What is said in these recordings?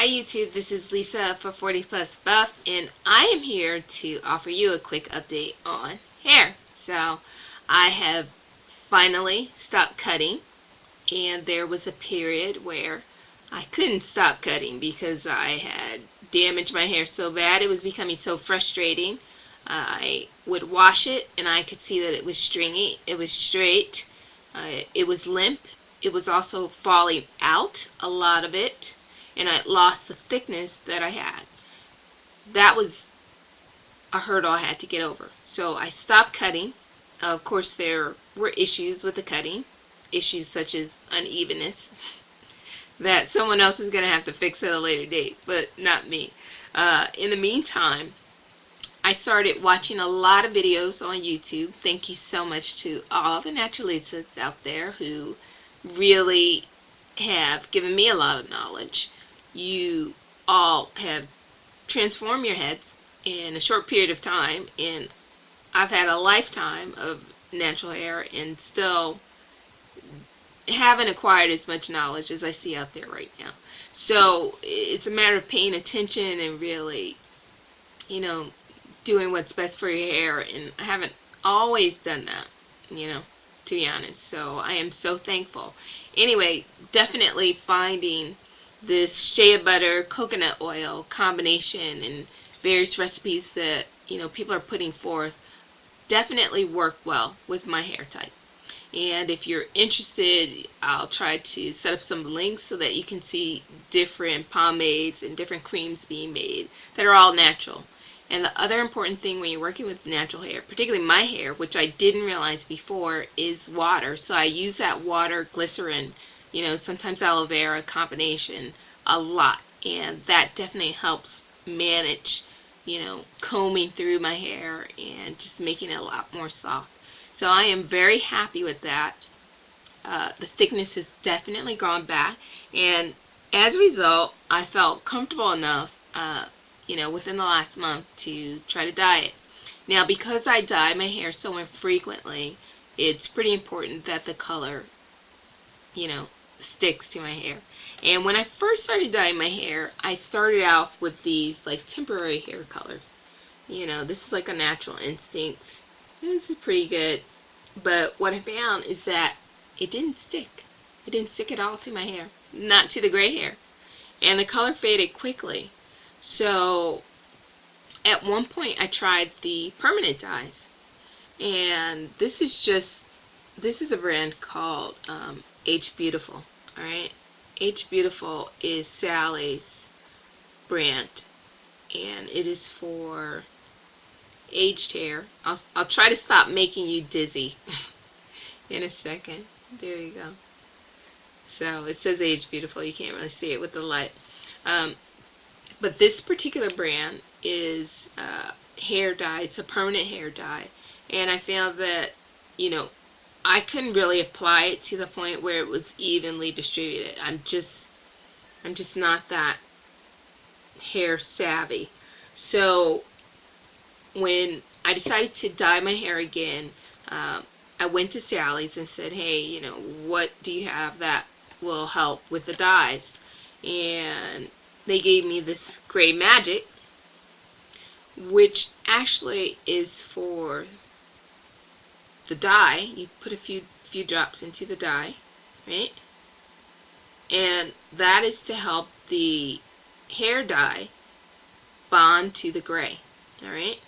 Hi YouTube, this is Lisa for 40 Plus Buff, and I am here to offer you a quick update on hair. So I have finally stopped cutting, and there was a period where I couldn't stop cutting because I had damaged my hair so bad. It was becoming so frustrating. I would wash it and I could see that it was stringy, it was straight, it was limp, it was also falling out, a lot of it, and I lost the thickness that I had. That was a hurdle I had to get over. So I stopped cutting. Of course, there were issues with the cutting, issues such as unevenness, that someone else is going to have to fix at a later date, but not me. In the meantime, I started watching a lot of videos on YouTube. Thank you so much to all the naturalistas out there who really have given me a lot of knowledge. You all have transformed your heads in a short period of time, and I've had a lifetime of natural hair and still haven't acquired as much knowledge as I see out there right now. So it's a matter of paying attention and really, doing what's best for your hair, and I haven't always done that, to be honest. So I am so thankful. Anyway, definitely finding this shea butter coconut oil combination and various recipes that people are putting forth definitely work well with my hair type. And if you're interested, I'll try to set up some links so that you can see different pomades and different creams being made that are all natural. And the other important thing when you're working with natural hair, particularly my hair, which I didn't realize before, is water. So I use that water, glycerin, sometimes aloe vera combination a lot. And that definitely helps manage, combing through my hair and just making it a lot more soft. So I am very happy with that. The thickness has definitely gone back. And as a result, I felt comfortable enough within the last month to try to dye it. Now, because I dye my hair so infrequently, it's pretty important that the color, sticks to my hair. And when I first started dyeing my hair, I started out with these like temporary hair colors. This is like a Natural Instincts. This is pretty good. But what I found is that it didn't stick. It didn't stick at all to my hair. Not to the gray hair. And the color faded quickly. So at one point I tried the permanent dyes, and this is a brand called H Beautiful. Alright, H Beautiful is Sally's brand, and it is for aged hair. I'll try to stop making you dizzy in a second. There you go. So it says Age Beautiful. You can't really see it with the light. But this particular brand is hair dye. It's a permanent hair dye. And I found that, I couldn't really apply it to the point where it was evenly distributed. I'm just not that hair savvy. So when I decided to dye my hair again, I went to Sally's and said, hey, what do you have that will help with the dyes? And they gave me this Gray Magic, which actually is for the dye. You put a few drops into the dye, right? And that is to help the hair dye bond to the gray. Alright?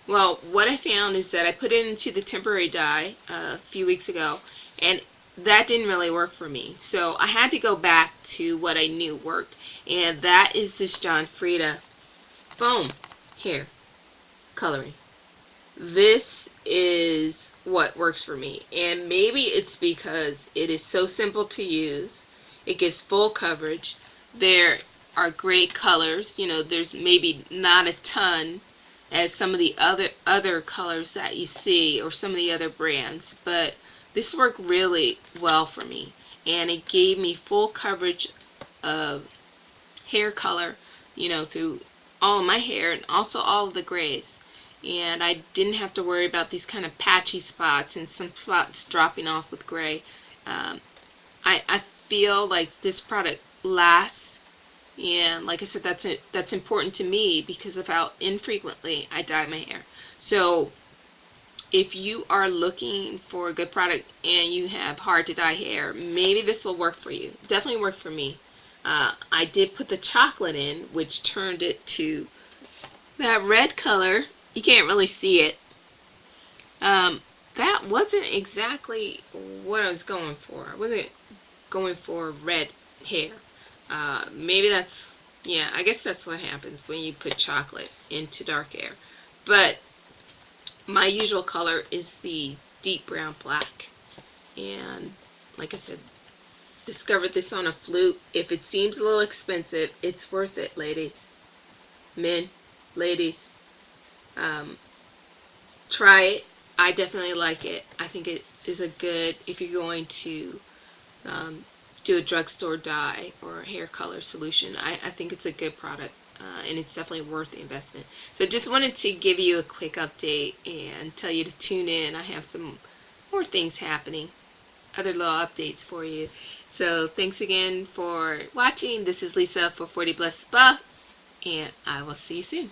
Well, what I found is that I put it into the temporary dye a few weeks ago, and that didn't really work for me. So I had to go back to what I knew worked, and that is this John Frieda foam hair coloring. This is what works for me, and maybe it's because it is so simple to use. It gives full coverage. There are great colors. There's maybe not a ton as some of the other colors that you see, or some of the other brands, but this worked really well for me, and it gave me full coverage of hair color, through all of my hair and also all of the grays. And I didn't have to worry about these kind of patchy spots and some spots dropping off with gray. I feel like this product lasts And like I said, that's important to me because of how infrequently I dye my hair. So if you are looking for a good product and you have hard to dye hair, maybe this will work for you. Definitely worked for me. I did put the chocolate in, which turned it to that red color. You can't really see it. Um, that wasn't exactly what I was going for. I wasn't going for red hair. Maybe that's, yeah, I guess that's what happens when you put chocolate into dark hair. But my usual color is the deep brown black. And like I said, discovered this on a fluke. If it seems a little expensive, it's worth it, ladies. Men, ladies, um, try it. I definitely like it. I think it is a good, if you're going to do a drugstore dye or hair color solution, I think it's a good product. And it's definitely worth the investment. So just wanted to give you a quick update and tell you to tune in. I have some more things happening, other little updates for you. So thanks again for watching. This is Lisa for 40 Blessed Spa, and I will see you soon.